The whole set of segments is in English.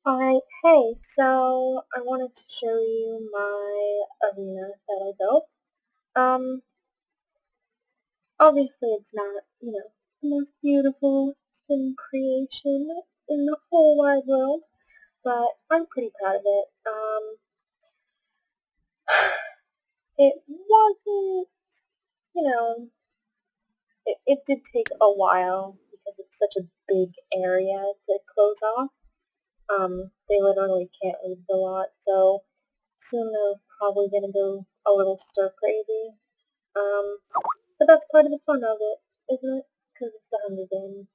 Alright, hey, so I wanted to show you my arena that I built. Um, Obviously it's not, the most beautiful sim creation in the whole wide world, but I'm pretty proud of it. It wasn't, you know, it did take a while because it's such a big area to close off. They literally can't leave the lot, so soon they're probably going to go a little stir crazy. Um, but that's part of the fun of it, isn't it? Because it's the Hunger Games.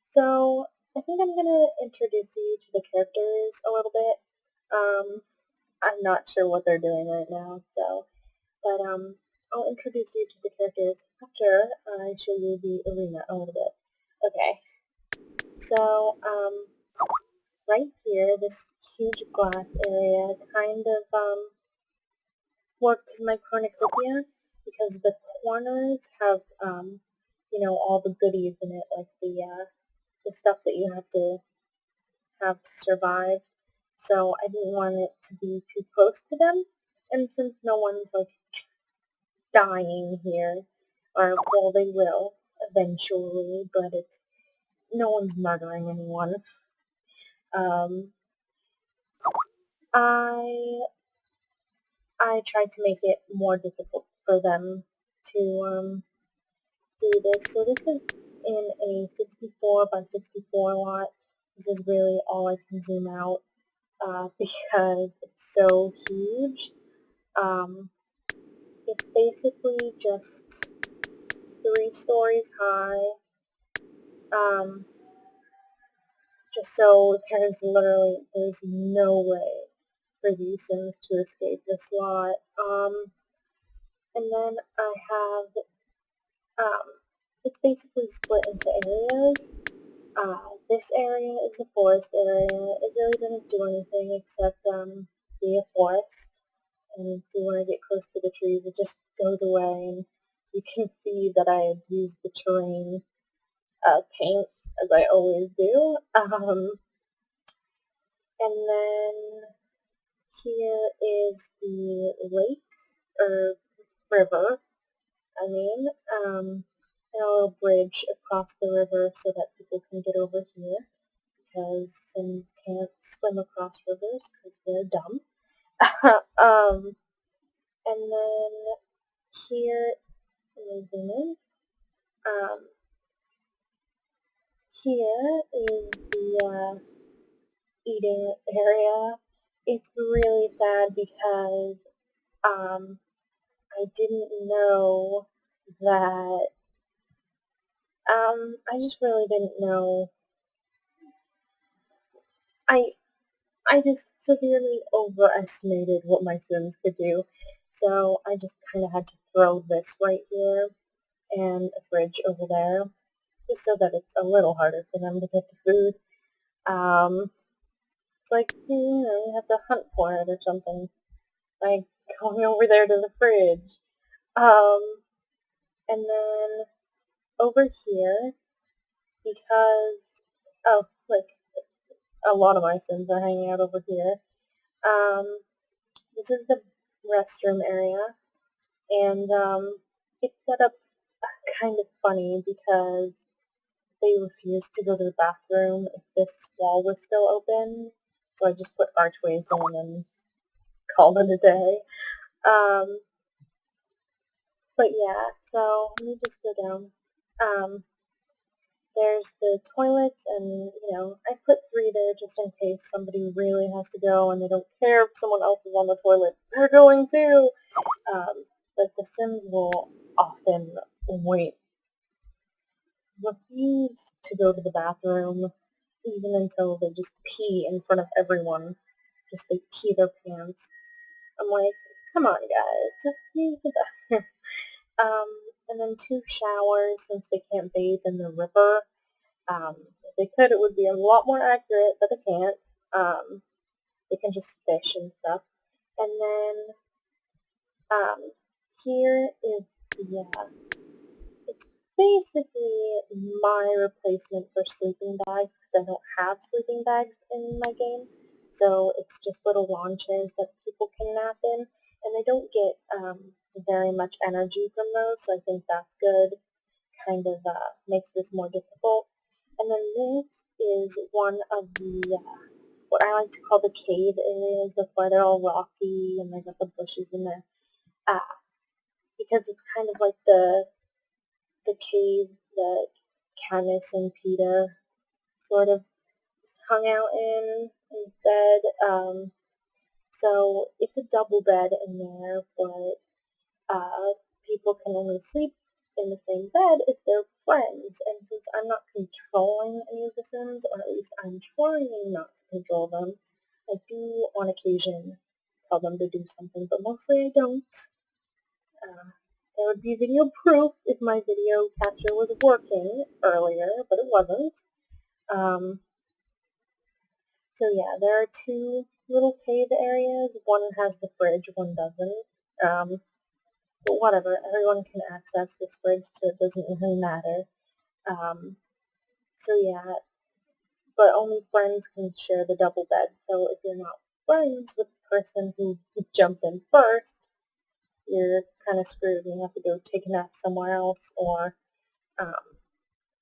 So I think I'm going to introduce you to the characters a little bit. Um, I'm not sure what they're doing right now, but I'll introduce you to the characters after I show you the arena a little bit. Okay, so right here, this huge glass area kind of worked as my cornucopia because the corners have all the goodies in it, like the stuff that you have to survive. So I didn't want it to be too close to them. And since no one's like dying here, or well, they will eventually, but it's no one's murdering anyone. Um, I I tried to make it more difficult for them to do this. So this is in a 64 by 64 lot. This is really all I can zoom out because it's so huge. Um, it's basically just 3 stories high. Um, just so there's no way for these Sims to escape this lot. And then I have, um, it's basically split into areas. This area is a forest area. It really doesn't do anything except be a forest. And see, when I get close to the trees, it just goes away, and you can see that I have used the terrain paints as I always do. And then here is the lake or river. I mean, and a little bridge across the river so that people can get over here, because Sims can't swim across rivers because they're dumb. And then here, let me zoom in. Um, Here is the eating area. It's really sad because um, I didn't know that. I just really didn't know. I I just severely overestimated what my Sims could do. So I just kind of had to throw this right here and a fridge over there, just so that it's a little harder for them to get the food. It's like, you have to hunt for it or something, like going over there to the fridge. Um, and then over here, because, oh, look, a lot of my Sims are hanging out over here. Um, this is the restroom area, and it's set up kind of funny because they refused to go to the bathroom if this wall was still open. So I just put archways in and called it a day. Um, but yeah, so let me just go down. Um, there's the toilets, and I put 3 there just in case somebody really has to go and they don't care if someone else is on the toilet. They're going too. But the Sims will often wait, refuse to go to the bathroom, even until they just pee in front of everyone. Just they pee their pants. I'm like, come on guys, just use the bathroom. Um, and then 2 showers since they can't bathe in the river. If they could, it would be a lot more accurate, but they can't. They can just fish and stuff. And then um, here is the it's basically my replacement for sleeping bags because I don't have sleeping bags in my game. so it's just little lawn chairs that people can nap in, and they don't get very much energy from those, so I think that's good. Kind of makes this more difficult. And then this is one of the what I like to call the cave areas. That's why they're all rocky and they got the bushes in there. Uh, because it's kind of like the cave that Canis and Peter sort of hung out in instead. So it's a double bed in there, but people can only sleep in the same bed if they're friends. And since I'm not controlling any of the Sims, or at least I'm trying not to control them, I do on occasion tell them to do something, but mostly I don't. There would be video proof if my video capture was working earlier, but it wasn't. So yeah, there are two little cave areas. One has the fridge, one doesn't. But whatever, everyone can access this fridge, so it doesn't really matter. So yeah, but only friends can share the double bed. So if you're not friends with the person who jumped in first, you're kind of screwed. You have to go take a nap somewhere else, or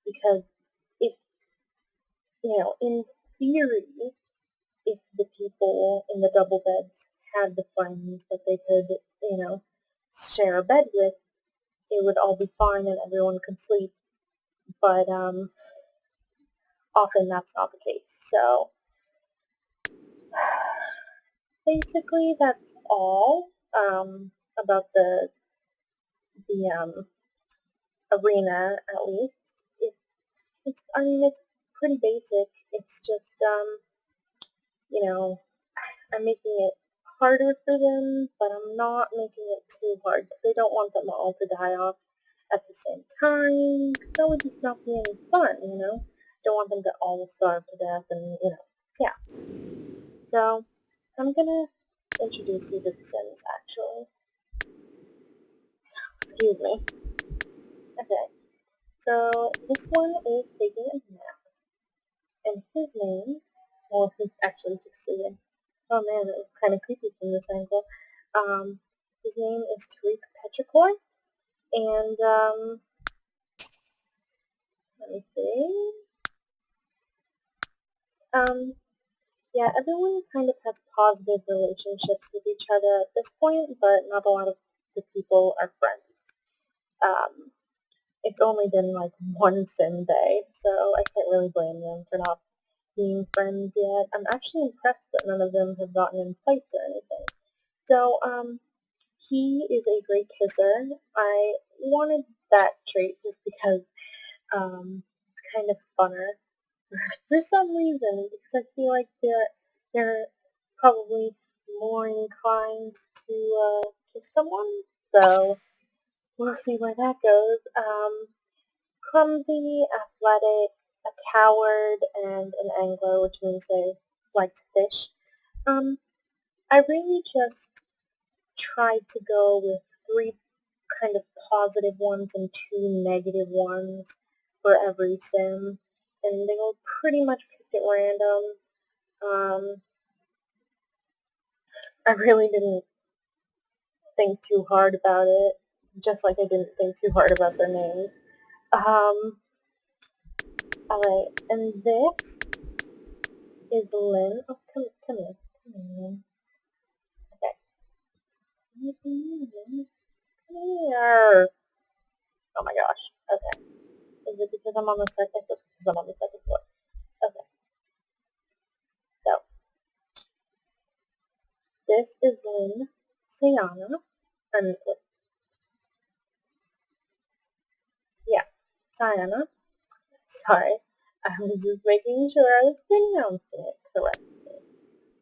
because if in theory, if the people in the double beds had the friends that they could, share a bed with, it would all be fine and everyone could sleep. But often that's not the case. So basically, that's all about the arena. At least I mean, it's pretty basic. It's just you know, I'm making it harder for them, but I'm not making it too hard because I don't want them all to die off at the same time. That would just not be any fun. Don't want them to all starve to death and, yeah. So, I'm gonna introduce you to the Sims, actually. Excuse me. Okay, so this one is taking a nap, and his name, well, he's actually just sleeping. Oh man, it was kind of creepy from this angle. His name is Tariq Petrichor, and, let me see. Yeah, everyone kind of has positive relationships with each other at this point, but not a lot of the people are friends. Um, it's only been like one sim day, so I can't really blame them for not being friends yet. I'm actually impressed that none of them have gotten in fights or anything. So, he is a great kisser. I wanted that trait just because it's kind of funner for some reason, because I feel like they're probably more inclined to kiss someone. So we'll see where that goes. Clumsy, athletic, a coward, and an angler, which means they like to fish. I really just tried to go with 3 kind of positive ones and 2 negative ones for every sim, and they were pretty much picked at random. I really didn't think too hard about it, just like I didn't think too hard about their names. Alright, and this is Lynn. Oh, come here. Come here, Lynn. Okay. Come here. Oh my gosh. Okay. Is it because I'm on the second? It's because I'm on the second floor. Okay. So, this is Lynn Sayana. And, yeah, Sayana. Sorry. I was just making sure I was pronouncing it correctly.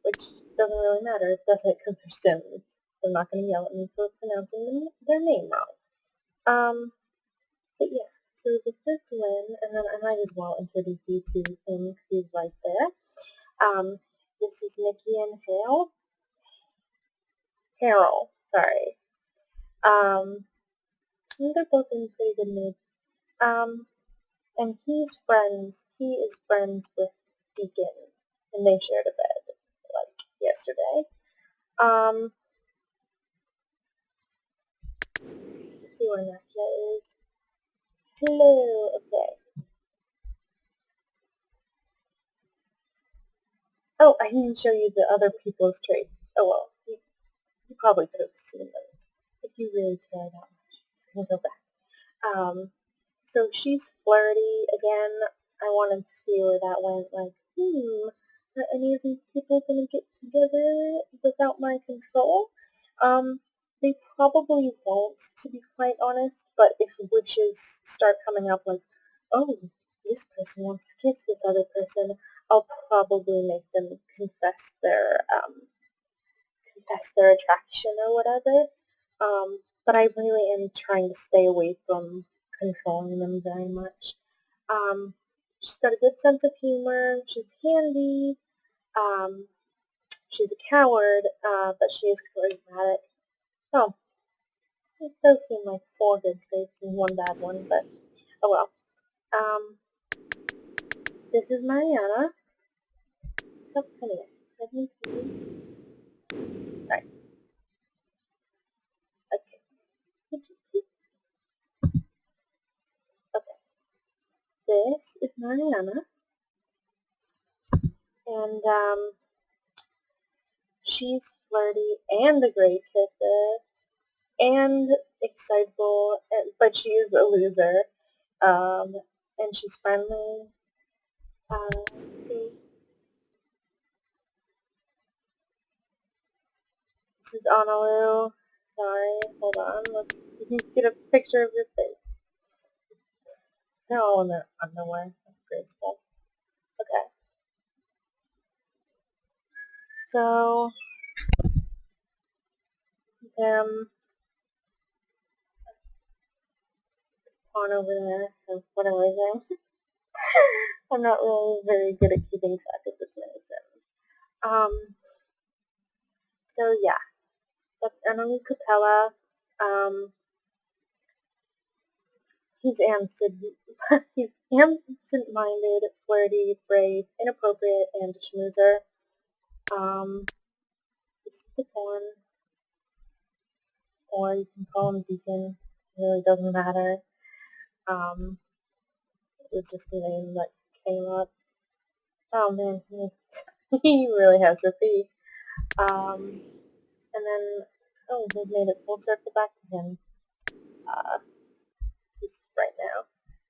Which doesn't really matter. It does it because they're Sims. They're not going to yell at me for pronouncing their name wrong. But yeah, so this is Lynn, and then I might as well introduce you to him because he's right there. This is Nikki and Harold, sorry. They're both in pretty good mood. And he is friends with Deacon, and they shared a bed. Like, yesterday. Let's see where Nakia is. Hello, okay. Oh, I didn't show you the other people's traits. Oh well, you probably could have seen them if you really care that much. We'll go back. So she's flirty again. I wanted to see where that went. Like, are any of these people gonna get together without my control? They probably won't, to be quite honest. But if wishes start coming up, like, oh, this person wants to kiss this other person, I'll probably make them confess their attraction or whatever. But I really am trying to stay away from controlling them very much. She's got a good sense of humor. She's handy. Um, she's a coward, but she is charismatic. Oh, it does seem like 4 good traits and 1 bad one, but oh well. This is Mariana. Oh, come here. Let me see. Right. Okay. Okay. This is Mariana, and she's flirty and a great kisser and excitable, but she is a loser. And she's friendly. Let's see. This is Analu. Sorry, hold on. Let's get a picture of your face. They're all in their underwear. That's graceful. Okay. So, on over there, or whatever his name. I'm not really very good at keeping track of this many Sims. So yeah, that's Emily Capella. He's he's absent-minded, flirty, brave, inappropriate, and a schmoozer. This is the one, or you can call him Deacon. It really doesn't matter. It was just the name that came up. Oh man, he really has a fee. And then, oh, we've made it full circle back to him, just right now.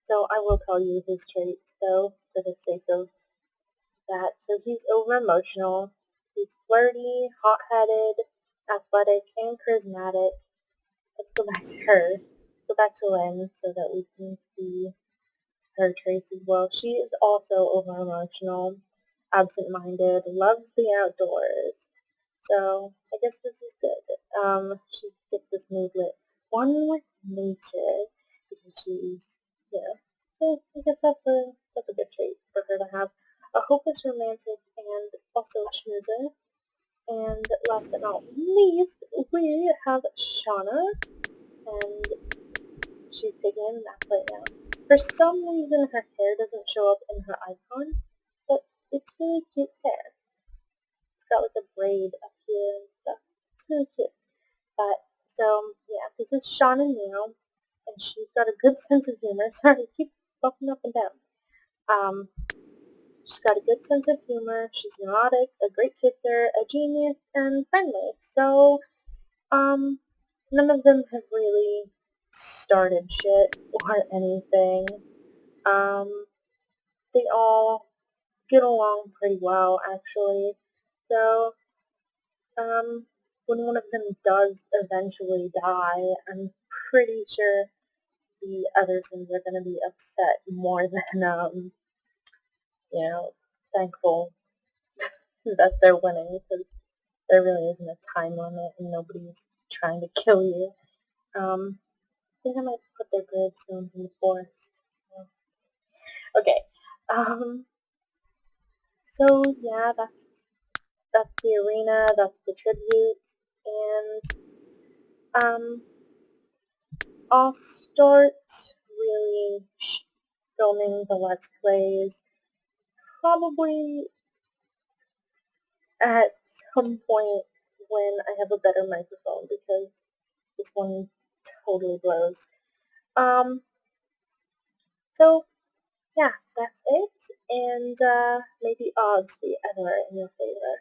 So I will tell you his traits, though, for the sake of that. So he's over-emotional, he's flirty, hot-headed, athletic, and charismatic. Let's go back to her. Go back to Lynn so that we can see her traits as well. She is also over-emotional, absent-minded, loves the outdoors. So I guess this is good. She gets this mood lit. One with nature because she's, so I guess that's a good trait for her to have. A hopeless romantic and also a schmoozer. And last but not least, we have Shauna, and she's taking a nap right now. For some reason, her hair doesn't show up in her icon, but it's really cute hair. It's got like a braid up here and stuff. It's really cute. But, so, yeah, this is Shauna now, and she's got a good sense of humor. Sorry, I keep bumping up and down. She's got a good sense of humor, she's neurotic, a great kisser, a genius, and friendly. So, none of them have really started shit or anything. They all get along pretty well, actually. So, when one of them does eventually die, I'm pretty sure the other Sims are going to be upset more than, thankful that they're winning, because there really isn't a time limit and nobody's trying to kill you. I think I might put their gravestones in the forest. Okay. So yeah, that's the arena, that's the tributes, and I'll start really filming the Let's Plays probably at some point when I have a better microphone because this one totally blows. So yeah, that's it, and maybe odds be ever in your favor.